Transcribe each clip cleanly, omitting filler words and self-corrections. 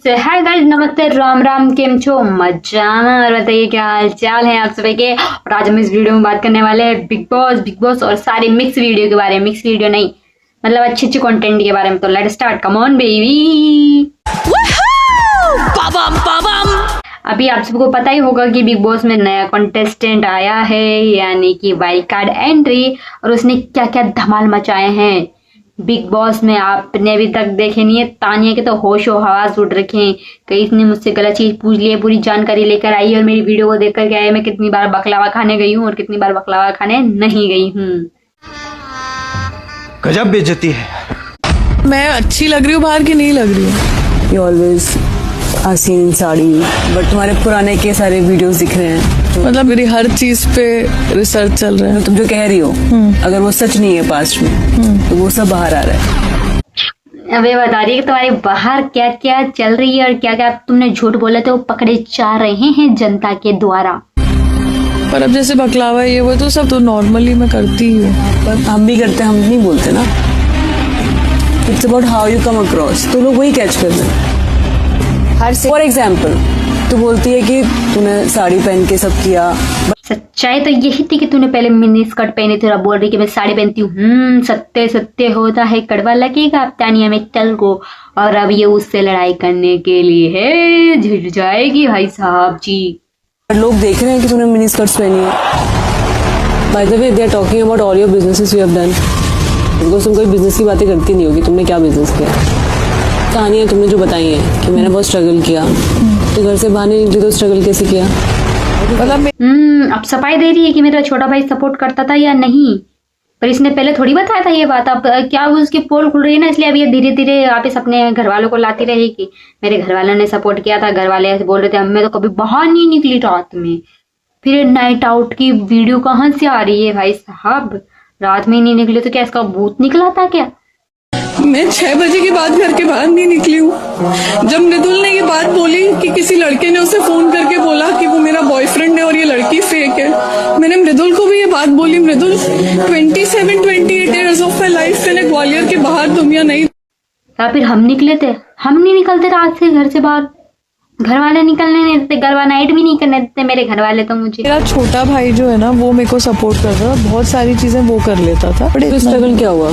तो hi guys, नमस्ते, राम राम, केम छो, मजामा। और बताइए क्या हाल चाल है आप सभी के। और आज हम इस वीडियो में बात करने वाले हैं बिग बॉस और सारी मिक्स वीडियो के बारे में। मिक्स वीडियो नहीं, मतलब अच्छी अच्छी कंटेंट के बारे में। तो let's start, come on baby. अभी आप सबको पता ही होगा कि बिग बॉस में नया कंटेस्टेंट आया है, यानी कि वाइल्ड कार्ड एंट्री। और उसने क्या क्या धमाल मचाए हैं बिग बॉस में, आपने अभी तक देखे नहीं है। तानिया के तो होशो हवास उड़ रखे हैं। कहीं इसने मुझसे गलत चीज पूछ ली है, पूरी जानकारी लेकर आई है और मेरी वीडियो को देख कर के आए मैं कितनी बार बकलावा खाने गई हूँ और कितनी बार बकलावा खाने नहीं गई हूँ। गजब बेइज्जती है। मैं अच्छी लग रही हूँ बाहर की नहीं लग रही हूँ? You always are seen in sari, but तुम्हारे पुराने के सारे वीडियोस दिख रहे हैं। मतलब मेरी हर चीज पे रिसर्च चल रहा है। तुम जो कह रही हो, अगर वो सच नहीं है पास्ट में, तो वो सब बाहर आ रहा है। अब ये बता रही है कि तुम्हारे बाहर क्या क्या चल रही है और क्या क्या तुमने झूठ बोले थे वो पकड़े जा रहे हैं जनता के द्वारा। पर अब जैसे बकलावा ये वो तो सब तो नॉर्मली मैं करती ही हूँ। पर हम भी करते हैं, हम नहीं बोलते ना। It's about how you come across, तो लोग वही कैच कर रहे हैं। फॉर एग्जाम्पल, तू बोलती है कि तूने साड़ी पहन के सब किया। सच्चाई तो यही थी कि तूने पहले मिनी स्कर्ट पहनी थी और बोल रही कि मैं साड़ी पहनती हूँ। सत्य सत्य होता है कड़वा लगेगा अब तानिया में टल को। और अब ये उससे लड़ाई करने के लिए है, झिड़ जाएगी भाई साहब जी। लोग देख रहे हैं कि तूने मिनी स्कर्ट्स पहनी है। By the way, they are talking about all your businesses you have done. Because तुम कोई बिजनेस की बातें करती नहीं होगी। तुमने क्या बिजनेस किया? कहानियां तुमने जो बताई हैं कि मैंने बहुत स्ट्रगल किया, तो घर से बाहर नहीं निकली तो स्ट्रगल कैसे किया? मतलब अब सफाई दे रही है कि मेरा छोटा भाई सपोर्ट करता था या नहीं, पर इसने पहले थोड़ी बताया था ये बात। अब क्या उसकी पोल खुल रही है ना, इसलिए अब ये धीरे धीरे वापस अपने घर वालों को लाती रहेगी। मेरे घर वालों ने सपोर्ट किया था, घर वाले ऐसे बोल रहे थे मैं तो कभी बाहर नहीं निकली रात में। फिर नाइट आउट की वीडियो कहाँ से आ रही है भाई साहब? रात में ही नहीं निकली तो क्या इसका भूत निकला था क्या? मैं 6 बजे के बाद घर के बाहर नहीं निकली हूँ। जब मृदुल ने ये बात बोली कि किसी लड़के ने उसे फोन करके बोला कि वो मेरा बॉयफ्रेंड है और ये लड़की फेक है, मैंने मृदुल को भी ये बात बोली। मृदुल, 27-28 ईयर्स ऑफ माई लाइफ मैंने ग्वालियर के बाहर दुनिया नहीं। या फिर हम निकले थे? हम नहीं निकलते रात से घर से बाहर, घर वाले निकलने नहीं देते, घर वाले नाइट भी नहीं करने देते मेरे घर वाले तो मुझे। मेरा छोटा भाई जो है ना वो मेरे को सपोर्ट करता था, बहुत सारी चीजें वो कर लेता था। तो स्ट्रगल क्या हुआ?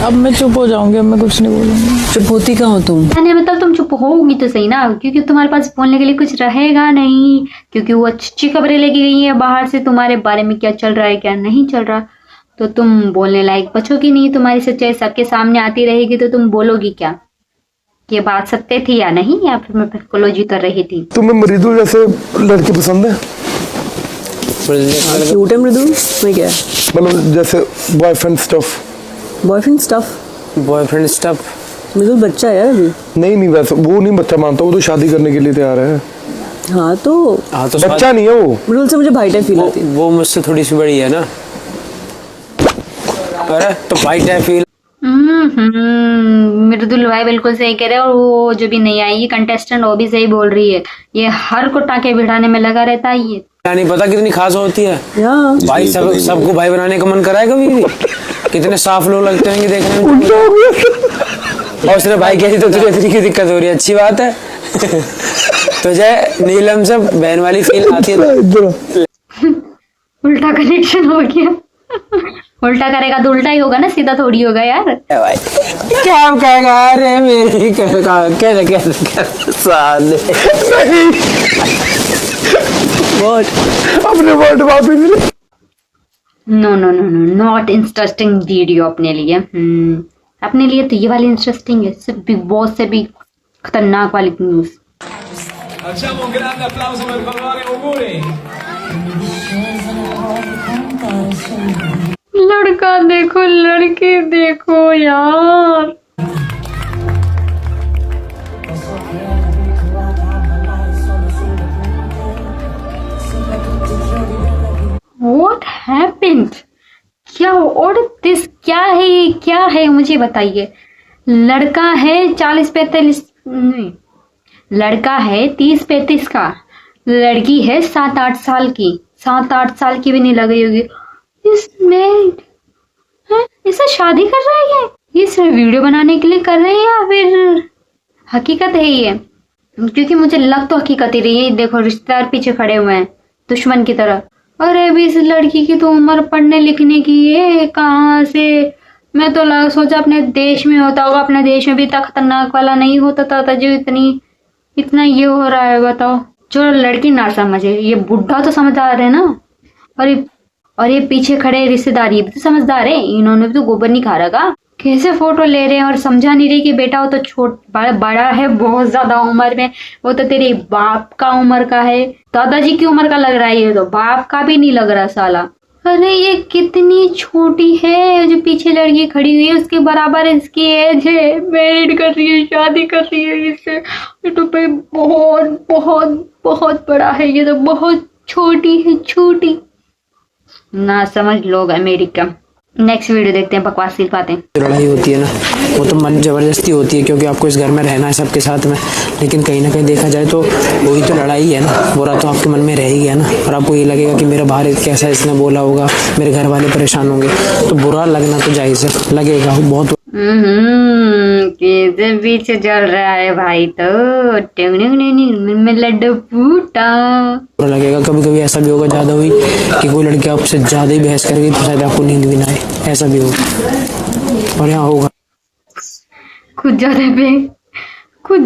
अब मैं चुप हो जाऊंगी, अब मैं कुछ नहीं बोलूंगी। चुप होती कहाँ हो तुम? मतलब तुम चुप होगी तो सही ना, क्योंकि तुम्हारे पास बोलने के लिए कुछ रहेगा नहीं। क्योंकि वो अच्छी खबरें लेके गई है बाहर से तुम्हारे बारे में, क्या चल रहा है क्या नहीं चल रहा, तो तुम बोलने लायक बचोगी नहीं। तुम्हारी सच्चाई सबके सामने आती रहेगी तो तुम बोलोगी क्या? ये बात सत्य थी या नहीं, या फिर मैं साइकोलॉजी कर रही थी? तुम्हें मृदुल जैसे लड़की पसंद है? क्यूट है मृदुल में क्या? मतलब जैसे बॉयफ्रेंड स्टफ। बॉयफ्रेंड स्टफ मृदुल बच्चा है यार अभी। नहीं वैसे वो नहीं बच्चा मानता, वो तो शादी करने के लिए तैयार है। हाँ तो बच्चा नहीं है वो। मृदुल से मुझे भाई टाइप फील आती है। वो मुझसे थोड़ी सी बड़ी है ना। अरे तो भाई टाइप फील। मृदुल भाई बिल्कुल सही कह रहे हैं। और वो जो भी नहीं आई कंटेस्टेंट वो भी सही बोल रही है। ये हर को टाके बिठाने में लगा रहता है। ये नहीं पता कितनी खास होती है भाई। सबको भाई बनाने का मन करा है कभी भी? कितने साफ लोग लगते हैं देखने में। और उसने भाई कैसी तो तुझे इतनी की दिक्कत हो रही है, अच्छी बात है। तुझे नीलम से बहन वाली फील आती है। उल्टा कनेक्शन हो गया। उल्टा करेगा तो उल्टा ही होगा ना, सीधा थोड़ी होगा यार। भाई क्या कहेगा? अरे मेरी कैसे साले अपने वर्ड वापस। No no no no, not interesting video अपने लिए। अपने लिए तो ये वाली इंटरेस्टिंग है, सिर्फ बिग बॉस से भी खतरनाक वाली news. Facciamo un grande applauso per favore, auguri. लड़का देखो लड़की देखो यार। What happened? क्या और दिस क्या है? ये क्या है मुझे बताइए। लड़का है 40-45 नहीं, लड़का है 30-35 का, लड़की है 7-8 साल की। 7-8 साल की भी नहीं लग रही होगी। इसमें इससे शादी कर रहा है ये सिर्फ वीडियो बनाने के लिए कर रहे हैं या फिर हकीकत है ये? क्योंकि मुझे लग तो हकीकत ही रही है। देखो रिश्तेदार पीछे खड़े हुए हैं दुश्मन की तरह। अरे अभी इस लड़की की तो उम्र पढ़ने लिखने की है, कहाँ से। मैं तो सोचा अपने देश में होता होगा, अपने देश में भी इतना खतरनाक वाला नहीं होता था जो इतना ये हो रहा है। बताओ, जो लड़की ना समझे, ये बुढ़ा तो समझदार है ना। और ये पीछे खड़े रिश्तेदार ये भी तो समझदार है, इन्होंने भी तो गोबर नहीं खा रखा। कैसे फोटो ले रहे हैं और समझा नहीं रही कि बेटा वो तो बड़ा है बहुत ज्यादा उम्र में, वो तो तेरे बाप का उम्र का है, दादाजी की उम्र का लग रहा है, ये तो बाप का भी नहीं लग रहा साला। अरे ये कितनी छोटी है, जो पीछे लड़की खड़ी हुई है उसके बराबर इसकी एज है, मैरिड कर रही है, शादी कर रही है इससे। ये तो भाई बहुत बहुत बहुत बड़ा है, ये तो बहुत छोटी है, छोटी ना समझ लोग अमेरिका। नेक्स्ट वीडियो देखते हैं, बकवास सिखाते हैं। लड़ाई होती है ना, वो तो मन जबरदस्ती होती है क्योंकि आपको इस घर में रहना है सबके साथ में, लेकिन कहीं ना कहीं देखा जाए तो वही तो लड़ाई है ना। बुरा तो आपके मन में रह ही गया ना, और आपको ये लगेगा कि मेरा बाहर कैसा इसने बोला होगा, मेरे घर वाले परेशान होंगे, तो बुरा लगना तो जायज है, लगेगा बहुत। कैसे पीछे चल रहा है भाई, तो में लड्डू फूटा। बुरा लगेगा, कभी कभी ऐसा भी होगा ज्यादा हुई कि कोई लड़की आपसे ज्यादा ही बहस कर गई तो शायद आपको नींद भी ना आए, ऐसा भी होगा। और यहाँ होगा खुद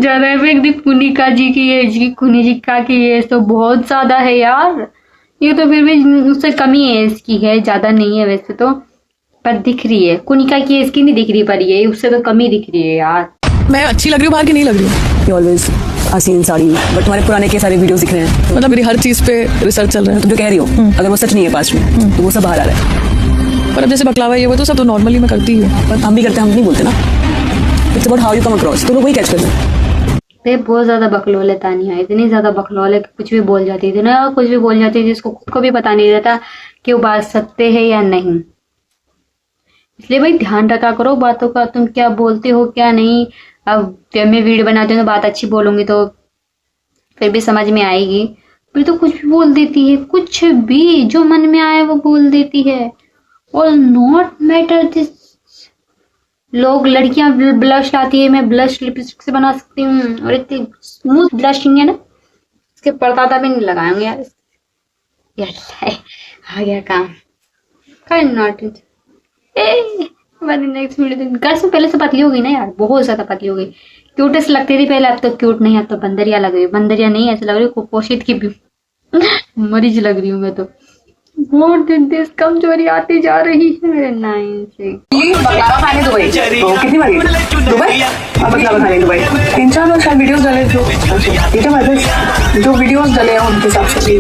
ज्यादा इफेक्ट कुनिका जी की एज की, कुनिका की एज तो बहुत ज्यादा है यार। ये तो फिर भी उससे कम ही एज की है, ज्यादा नहीं है वैसे तो, पर दिख रही है। कुनिका की एज की नहीं दिख रही, पर ये उससे तो कम ही दिख रही है यार। मैं अच्छी लग रही हूँ बाहर की नहीं लग रही हूँ? यू ऑलवेज हसीन साड़ी, बट तुम्हारे पुराने के सारे वीडियोस दिख रहे हैं। मतलब मेरी हर चीज पे रिसर्च चल रहा है। तुम जो कह रही हो अगर वो सच नहीं है पास्ट में तो वो सब बाहर आ रहा है। पर अब जैसे बकलावा ये वो तो सब तो नॉर्मली मैं करती हूँ। पर हम भी करते हैं, हम नहीं बोलते ना। It's about how you come across, तो लोग वही कैच करते हैं। बहुत ज्यादा बकलोल है तानिया, इतनी ज्यादा बकलोल है कि कुछ भी बोल जाती थी ना, कुछ भी बोल जाती थी, जिसको खुद को भी पता नहीं रहता कि वो बात सत्य है या नहीं। इसलिए भाई ध्यान रखा करो बातों का, तुम क्या बोलते हो क्या नहीं। अब जब मैं वीडियो बनाती हूँ तो बात अच्छी बोलूंगी तो फिर भी समझ में आएगी, फिर तो कुछ भी बोल देती है, कुछ भी जो मन में आए वो बोल देती है। और नॉट मैटर दिस, लोग लड़कियां ब्लश लाती है, मैं ब्लश लिपस्टिक से बना सकती हूँ, और इतनी स्मूथ ब्लशिंग है ना, इसके पर्दा भी नहीं लगाएंगे यार। आ गया काम, नॉट नेक्स्ट वीडियो। गर्ल्स में पहले से पतली हो गई ना यार, बहुत ज्यादा पतली हो गई। क्यूटेस्ट लगती थी पहले, अब तो क्यूट नहीं, अब तो बंदरिया लग रही, बंदरिया नहीं ऐसे लग रही कुपोषित की भी मरीज लग रही हूँ मैं तो। बहुत दिन दिस कमजोरी आती जा रही है। 9 से बकलावा खाने दुबई तो कितनी बार गई दुबई? अब बकलावा खाने दुबई 3-4 बार शायद वीडियोस डाले जो वीडियोस डले हैं उनके हिसाब से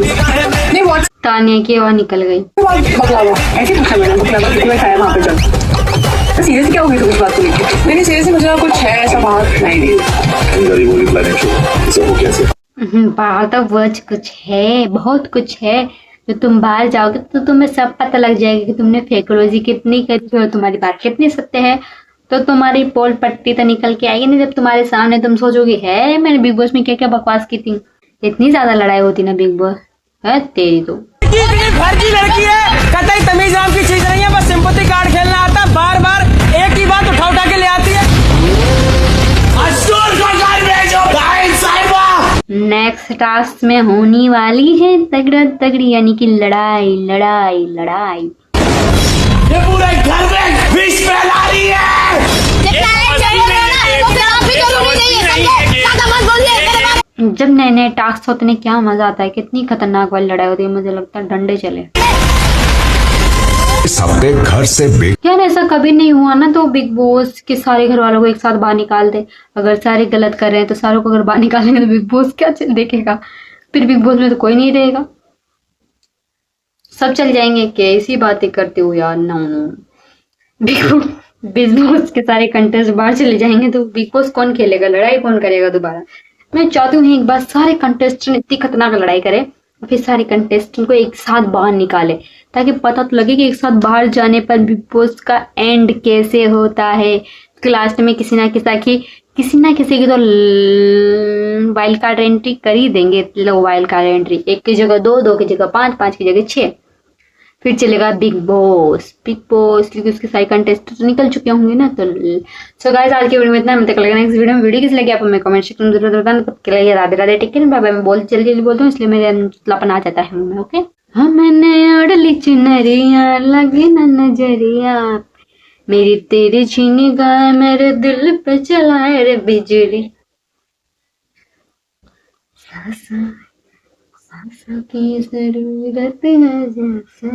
नहीं। व्हाट्स तानिया की आवाज निकल गई। बकलावा ऐसे पूछा मैंने, बकलावा कितनी बार खाया वहाँ पे जब? सीरियस क्या हो गई इस बात को लेकर? नहीं सीरियसली मुझे कुछ है ऐसा बात नहीं। बाहर तो कुछ है, बहुत कुछ है। जो तुम बाहर जाओगे तो तुम्हें सब पता लग जाएगा कि तुमने फेकोलॉजी कितनी करी और तुम्हारी बात कितनी सत्य है। तो तुम्हारी पोल पट्टी तो निकल के आएगी नहीं, जब तुम्हारे सामने तुम सोचोगे है मैंने बिग बॉस में क्या क्या बकवास की थी। इतनी ज्यादा लड़ाई होती ना बिग बॉस है तेरी तो। घर की लड़की है, कतई तमीज नाम की चीज नहीं है, बस सिंपैथी कार्ड खेलना आता, बार बार एक ही बात उठा के ले आती है। नेक्स्ट टास्क में होने वाली है तगड़ा तगड़ी, यानी कि लड़ाई लड़ाई लड़ाई। ये पूरे घर में विष फैला रही है। जब नए नए टास्क होते हैं क्या मजा आता है, कितनी खतरनाक वाली लड़ाई होती है, मुझे लगता है डंडे चले। सबके घर से यार ऐसा कभी नहीं हुआ ना तो बिग बॉस के सारे घर वालों को एक साथ बाहर निकाल दे। अगर सारे गलत कर रहे हैं तो सारों को अगर बाहर निकालेंगे तो बिग बॉस क्या देखेगा, फिर बिग बॉस में तो कोई नहीं रहेगा, सब चल जाएंगे। कैसी बातें करते हो यार। नो बिग बॉस के सारे कंटेस्ट बाहर चले जाएंगे तो बिग बॉस कौन खेलेगा, लड़ाई कौन करेगा दोबारा। मैं चाहती हूँ एक बार सारे कंटेस्टेंट इतनी खतरनाक लड़ाई करे, फिर सारे कंटेस्टेंट को एक साथ बाहर निकाले, ताकि पता तो लगे कि एक साथ बाहर जाने पर बिग बॉस का एंड कैसे होता है। तो लास्ट में किसी ना किसी की तो वाइल्ड कार्ड एंट्री कर ही देंगे। लो वाइल्ड कार्ड एंट्री, 1 की जगह 2, 2 की जगह 5, 5 की जगह 6, फिर चलेगा बिग बॉस क्योंकि उसके सारे कंटेस्ट तो निकल चुके होंगे ना। तो सो गाइस आज की वीडियो में इतना, मिलते हैं नेक्स्ट वीडियो में। वीडियो कैसी लगी आप हमें कमेंट सेक्शन में जरूर बताना। तब तक के लिए Radhe Radhe, take care, bye bye. मैं बहुत जल्दी बोलता हूँ इसलिए मेरे लापन आ जाता है मुंह में। ओके, हमने ओढ़ली चुनरिया लगी ना नजरिया, मेरी तेरी छीनी गाय मेरे दिल पे चलाए रे बिजली, सांसों की जरूरत है जैसे।